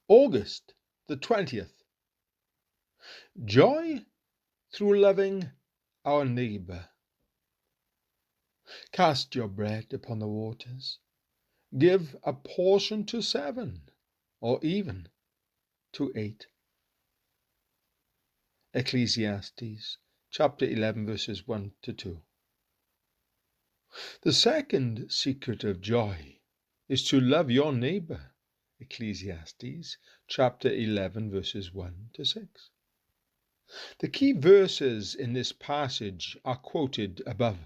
August the 20th. Joy through loving our neighbour. Cast your bread upon the waters. Give a portion to 7, or even to 8. Ecclesiastes chapter 11 verses 1 to 2. The second secret of joy is to love your neighbour. Ecclesiastes chapter 11 verses 1 to 6. The key verses in this passage are quoted above.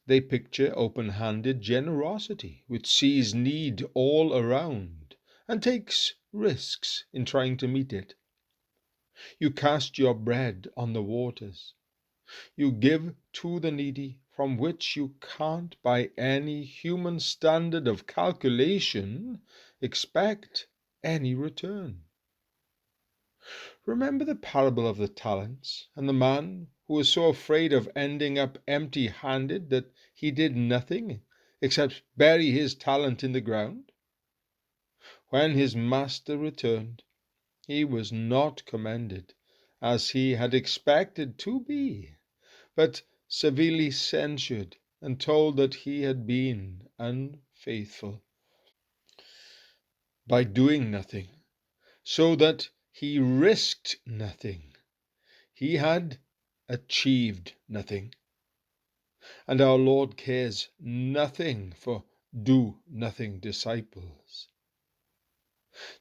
They picture open-handed generosity, which sees need all around and takes risks in trying to meet it. You cast your bread on the waters. You give to the needy, from which you can't, by any human standard of calculation, expect any return. Remember the parable of the talents and the man who was so afraid of ending up empty-handed that he did nothing except bury his talent in the ground? When his master returned, he was not commended as he had expected to be, but severely censured and told that he had been unfaithful by doing nothing, so that he risked nothing. He had achieved nothing. And our Lord cares nothing for do-nothing disciples.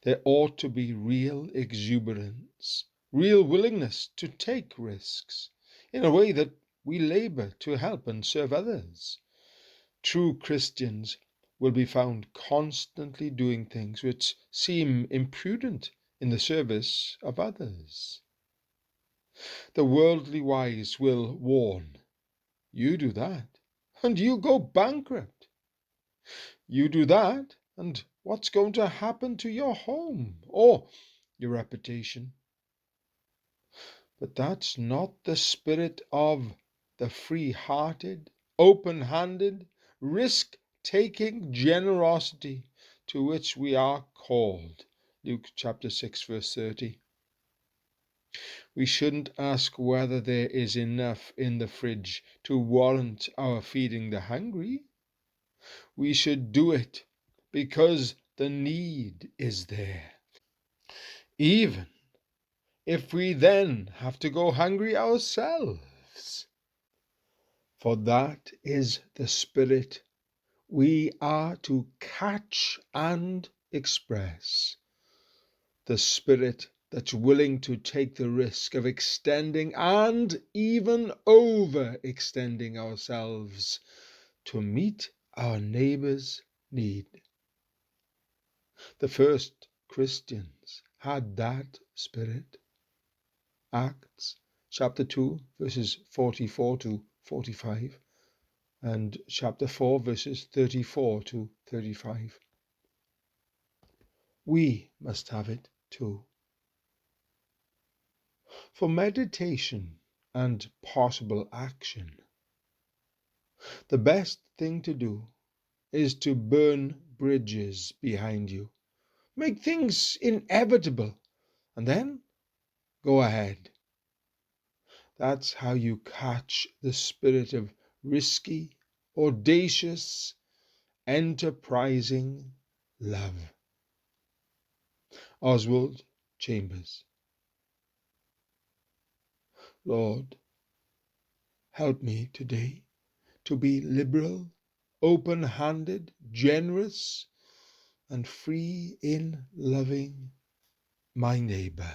There ought to be real exuberance, real willingness to take risks, in a way that we labor to help and serve others. True Christians will be found constantly doing things which seem imprudent in the service of others. The worldly wise will warn, you do that, and you go bankrupt. You do that, and what's going to happen to your home or your reputation? But that's not the spirit of the free-hearted, open-handed, risk-taking generosity to which we are called. Luke chapter 6 verse 30. We shouldn't ask whether there is enough in the fridge to warrant our feeding the hungry. We should do it because the need is there, even if we then have to go hungry ourselves. For that is the spirit we are to catch and express. The spirit that's willing to take the risk of extending and even overextending ourselves to meet our neighbor's need. The first Christians had that spirit. Acts chapter 2 verses 44 to 45 and chapter 4 verses 34 to 35. We must have it too. For meditation and possible action, the best thing to do is to burn bridges behind you. Make things inevitable, and then go ahead. That's how you catch the spirit of risky, audacious, enterprising love. Oswald Chambers. Lord, help me today to be liberal, open-handed, generous, and free in loving my neighbor.